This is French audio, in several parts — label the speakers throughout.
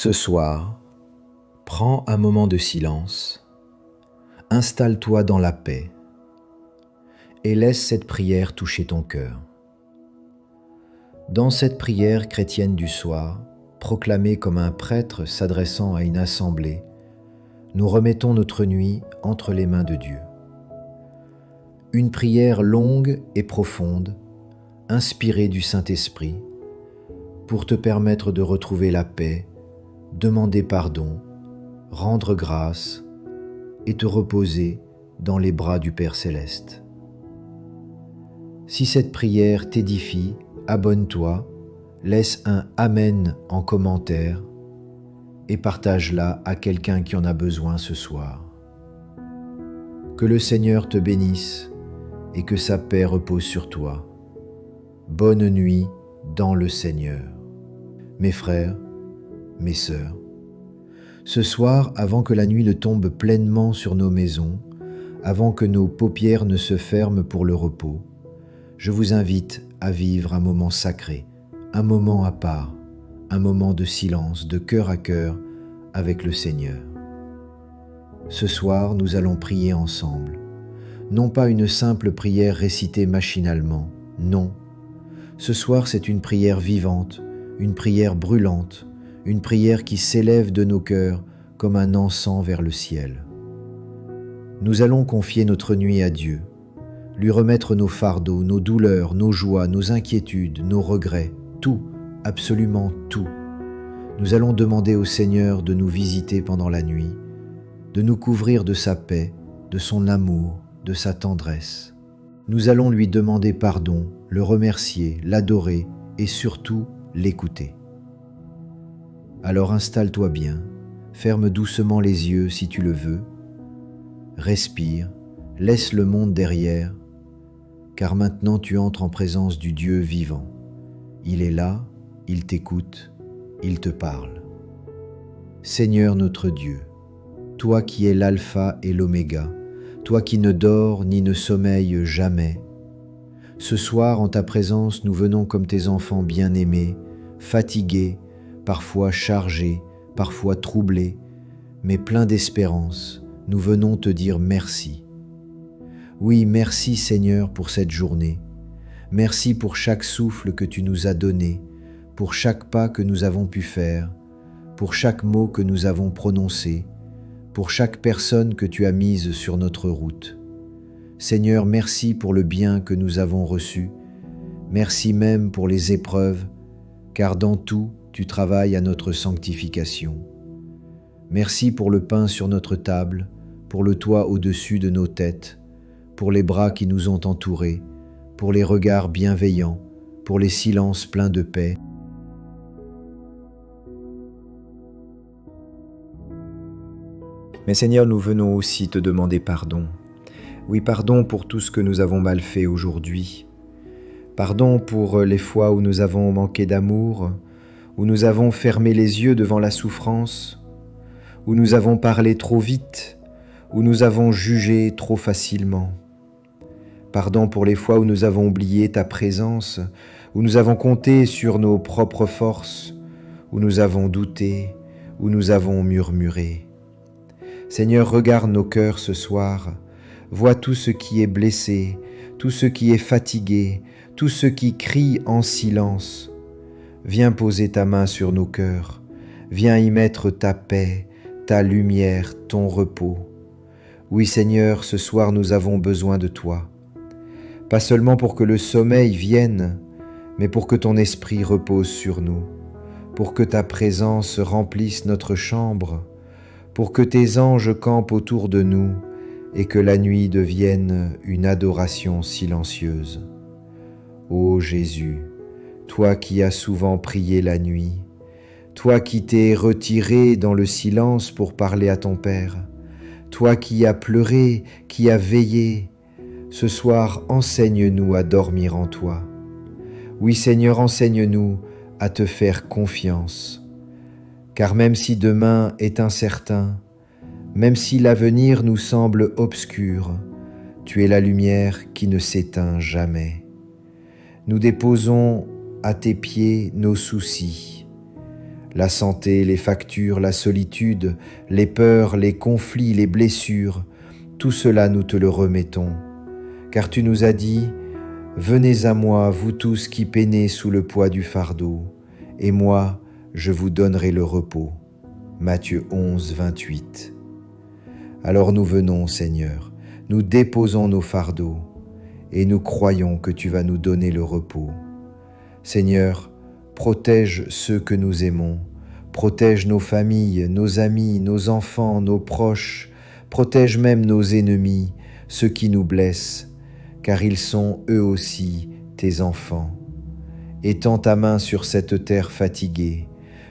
Speaker 1: Ce soir, prends un moment de silence, installe-toi dans la paix et laisse cette prière toucher ton cœur. Dans cette prière chrétienne du soir, proclamée comme un prêtre s'adressant à une assemblée, nous remettons notre nuit entre les mains de Dieu. Une prière longue et profonde, inspirée du Saint-Esprit, pour te permettre de retrouver la paix, demander pardon, rendre grâce et te reposer dans les bras du Père Céleste. Si cette prière t'édifie, abonne-toi, laisse un Amen en commentaire et partage-la à quelqu'un qui en a besoin ce soir. Que le Seigneur te bénisse et que sa paix repose sur toi. Bonne nuit dans le Seigneur. Mes frères, mes sœurs, ce soir, avant que la nuit ne tombe pleinement sur nos maisons, avant que nos paupières ne se ferment pour le repos, je vous invite à vivre un moment sacré, un moment à part, un moment de silence, de cœur à cœur avec le Seigneur. Ce soir, nous allons prier ensemble. Non pas une simple prière récitée machinalement, non. Ce soir, c'est une prière vivante, une prière brûlante, une prière qui s'élève de nos cœurs comme un encens vers le ciel. Nous allons confier notre nuit à Dieu, lui remettre nos fardeaux, nos douleurs, nos joies, nos inquiétudes, nos regrets, tout, absolument tout. Nous allons demander au Seigneur de nous visiter pendant la nuit, de nous couvrir de sa paix, de son amour, de sa tendresse. Nous allons lui demander pardon, le remercier, l'adorer et surtout l'écouter. Alors installe-toi bien, ferme doucement les yeux si tu le veux, respire, laisse le monde derrière, car maintenant tu entres en présence du Dieu vivant. Il est là, il t'écoute, il te parle. Seigneur notre Dieu, toi qui es l'alpha et l'oméga, toi qui ne dors ni ne sommeilles jamais, ce soir en ta présence nous venons comme tes enfants bien-aimés, fatigués, parfois chargés, parfois troublés, mais pleins d'espérance, nous venons te dire merci. Oui, merci Seigneur pour cette journée. Merci pour chaque souffle que tu nous as donné, pour chaque pas que nous avons pu faire, pour chaque mot que nous avons prononcé, pour chaque personne que tu as mise sur notre route. Seigneur, merci pour le bien que nous avons reçu. Merci même pour les épreuves, car dans tout, tu travailles à notre sanctification. Merci pour le pain sur notre table, pour le toit au-dessus de nos têtes, pour les bras qui nous ont entourés, pour les regards bienveillants, pour les silences pleins de paix. Mais Seigneur, nous venons aussi te demander pardon. Oui, pardon pour tout ce que nous avons mal fait aujourd'hui. Pardon pour les fois où nous avons manqué d'amour, où nous avons fermé les yeux devant la souffrance, où nous avons parlé trop vite, où nous avons jugé trop facilement. Pardon pour les fois où nous avons oublié ta présence, où nous avons compté sur nos propres forces, où nous avons douté, où nous avons murmuré. Seigneur, regarde nos cœurs ce soir, vois tout ce qui est blessé, tout ce qui est fatigué, tout ce qui crie en silence. Viens poser ta main sur nos cœurs, viens y mettre ta paix, ta lumière, ton repos. Oui Seigneur, ce soir nous avons besoin de toi. Pas seulement pour que le sommeil vienne, mais pour que ton esprit repose sur nous, pour que ta présence remplisse notre chambre, pour que tes anges campent autour de nous et que la nuit devienne une adoration silencieuse. Ô Jésus, toi qui as souvent prié la nuit, toi qui t'es retiré dans le silence pour parler à ton Père, toi qui as pleuré, qui as veillé, ce soir, enseigne-nous à dormir en toi. Oui, Seigneur, enseigne-nous à te faire confiance. Car même si demain est incertain, même si l'avenir nous semble obscur, tu es la lumière qui ne s'éteint jamais. Nous déposons à tes pieds nos soucis. la santé, les factures, la solitude, les peurs, les conflits, les blessures, tout cela nous te le remettons. Car tu nous as dit, « Venez à moi, vous tous qui peinez sous le poids du fardeau, et moi, je vous donnerai le repos. » Matthieu 11, 28. Alors nous venons, Seigneur, nous déposons nos fardeaux, et nous croyons que tu vas nous donner le repos. Seigneur, protège ceux que nous aimons, protège nos familles, nos amis, nos enfants, nos proches, protège même nos ennemis, ceux qui nous blessent, car ils sont eux aussi tes enfants. Étends ta main sur cette terre fatiguée,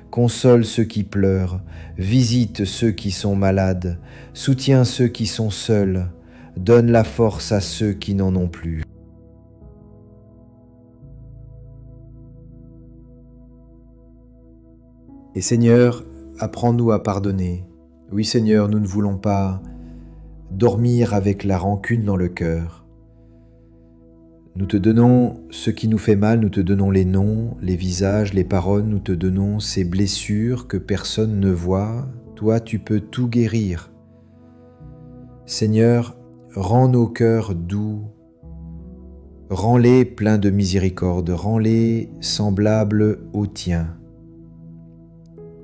Speaker 1: console ceux qui pleurent, visite ceux qui sont malades, soutiens ceux qui sont seuls, donne la force à ceux qui n'en ont plus. Et Seigneur, apprends-nous à pardonner. Oui Seigneur, nous ne voulons pas dormir avec la rancune dans le cœur. Nous te donnons ce qui nous fait mal, nous te donnons les noms, les visages, les paroles, nous te donnons ces blessures que personne ne voit. Toi, tu peux tout guérir. Seigneur, rends nos cœurs doux, rends-les pleins de miséricorde, rends-les semblables aux tiens.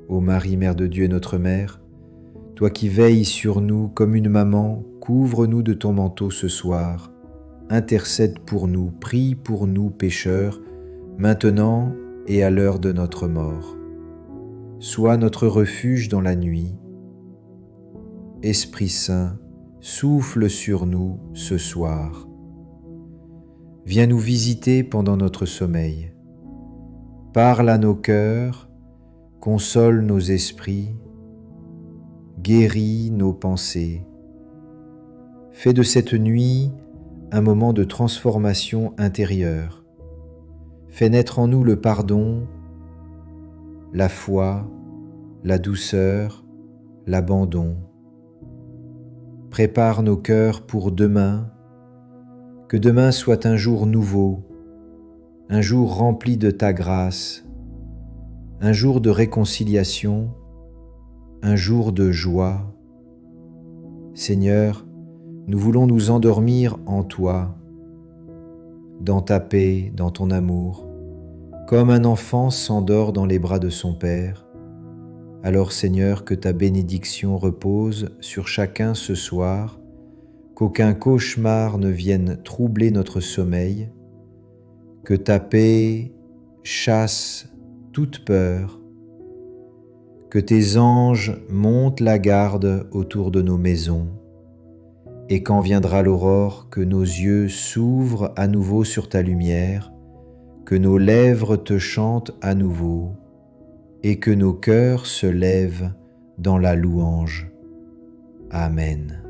Speaker 1: Ô Marie, Mère de Dieu et notre Mère, toi qui veilles sur nous comme une maman, couvre-nous de ton manteau ce soir. Intercède pour nous, prie pour nous pécheurs, maintenant et à l'heure de notre mort. Sois notre refuge dans la nuit. Esprit Saint, souffle sur nous ce soir. Viens nous visiter pendant notre sommeil. Parle à nos cœurs, console nos esprits, guéris nos pensées. Fais de cette nuit un moment de transformation intérieure. Fais naître en nous le pardon, la foi, la douceur, l'abandon. Prépare nos cœurs pour demain, que demain soit un jour nouveau, un jour rempli de ta grâce, un jour de réconciliation, un jour de joie. Seigneur, nous voulons nous endormir en toi, dans ta paix, dans ton amour, comme un enfant s'endort dans les bras de son Père. Alors Seigneur, que ta bénédiction repose sur chacun ce soir, qu'aucun cauchemar ne vienne troubler notre sommeil, que ta paix chasse toute peur, que tes anges montent la garde autour de nos maisons, et quand viendra l'aurore, que nos yeux s'ouvrent à nouveau sur ta lumière, que nos lèvres te chantent à nouveau, et que nos cœurs se lèvent dans la louange. Amen.